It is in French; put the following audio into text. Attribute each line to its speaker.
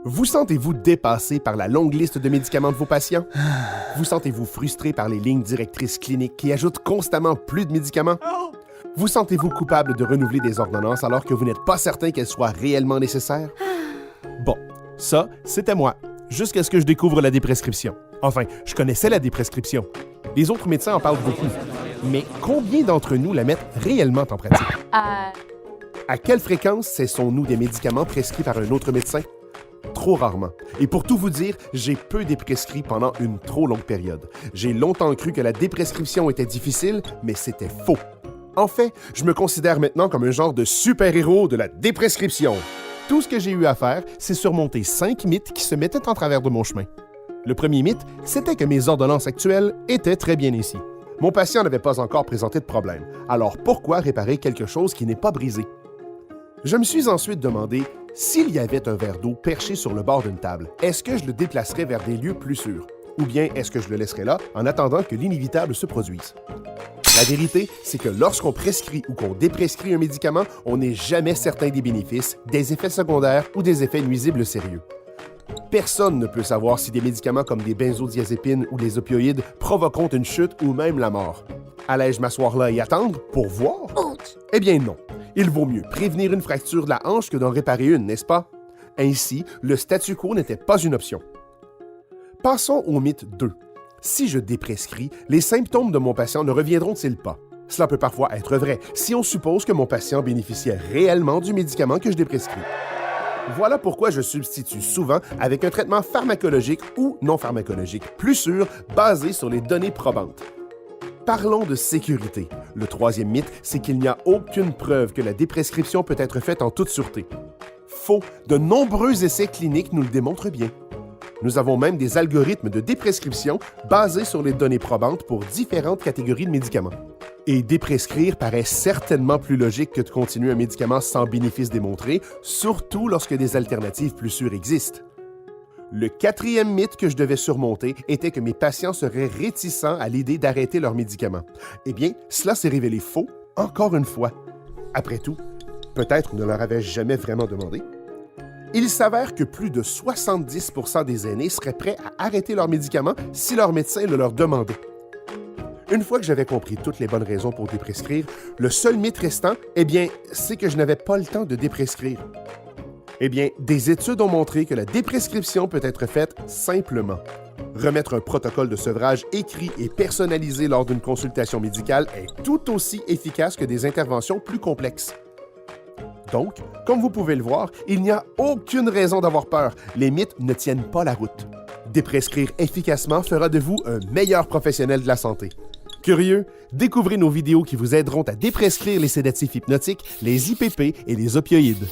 Speaker 1: Vous sentez-vous dépassé par la longue liste de médicaments de vos patients? Vous sentez-vous frustré par les lignes directrices cliniques qui ajoutent constamment plus de médicaments? Vous sentez-vous coupable de renouveler des ordonnances alors que vous n'êtes pas certain qu'elles soient réellement nécessaires? Bon, ça, c'était moi, jusqu'à ce que je découvre la déprescription. Enfin, je connaissais la déprescription. Les autres médecins en parlent beaucoup. Mais combien d'entre nous la mettent réellement en pratique? À quelle fréquence cessons-nous des médicaments prescrits par un autre médecin? Trop rarement. Et pour tout vous dire, j'ai peu déprescrit pendant une trop longue période. J'ai longtemps cru que la déprescription était difficile, mais c'était faux. En fait, je me considère maintenant comme un genre de super-héros de la déprescription. Tout ce que j'ai eu à faire, c'est surmonter 5 mythes qui se mettaient en travers de mon chemin. Le premier mythe, c'était que mes ordonnances actuelles étaient très bien ici. Mon patient n'avait pas encore présenté de problème. Alors pourquoi réparer quelque chose qui n'est pas brisé? Je me suis ensuite demandé, s'il y avait un verre d'eau perché sur le bord d'une table, est-ce que je le déplacerais vers des lieux plus sûrs? Ou bien est-ce que je le laisserais là en attendant que l'inévitable se produise? La vérité, c'est que lorsqu'on prescrit ou qu'on déprescrit un médicament, on n'est jamais certain des bénéfices, des effets secondaires ou des effets nuisibles sérieux. Personne ne peut savoir si des médicaments comme des benzodiazépines ou des opioïdes provoqueront une chute ou même la mort. Allais-je m'asseoir là et attendre pour voir? Eh bien non. Il vaut mieux prévenir une fracture de la hanche que d'en réparer une, n'est-ce pas? Ainsi, le statu quo n'était pas une option. Passons au mythe 2. Si je déprescris, les symptômes de mon patient ne reviendront-ils pas? Cela peut parfois être vrai si on suppose que mon patient bénéficiait réellement du médicament que je déprescris. Voilà pourquoi je substitue souvent avec un traitement pharmacologique ou non pharmacologique, plus sûr, basé sur les données probantes. Parlons de sécurité. Le troisième mythe, c'est qu'il n'y a aucune preuve que la déprescription peut être faite en toute sûreté. Faux, de nombreux essais cliniques nous le démontrent bien. Nous avons même des algorithmes de déprescription basés sur les données probantes pour différentes catégories de médicaments. Et déprescrire paraît certainement plus logique que de continuer un médicament sans bénéfice démontré, surtout lorsque des alternatives plus sûres existent. Le quatrième mythe que je devais surmonter était que mes patients seraient réticents à l'idée d'arrêter leurs médicaments. Eh bien, cela s'est révélé faux, encore une fois. Après tout, peut-être ne leur avais-je jamais vraiment demandé. Il s'avère que plus de 70% des aînés seraient prêts à arrêter leurs médicaments si leur médecin le leur demandait. Une fois que j'avais compris toutes les bonnes raisons pour déprescrire, le seul mythe restant, eh bien, c'est que je n'avais pas le temps de déprescrire. Eh bien, des études ont montré que la déprescription peut être faite simplement. Remettre un protocole de sevrage écrit et personnalisé lors d'une consultation médicale est tout aussi efficace que des interventions plus complexes. Donc, comme vous pouvez le voir, il n'y a aucune raison d'avoir peur. Les mythes ne tiennent pas la route. Déprescrire efficacement fera de vous un meilleur professionnel de la santé. Curieux? Découvrez nos vidéos qui vous aideront à déprescrire les sédatifs hypnotiques, les IPP et les opioïdes.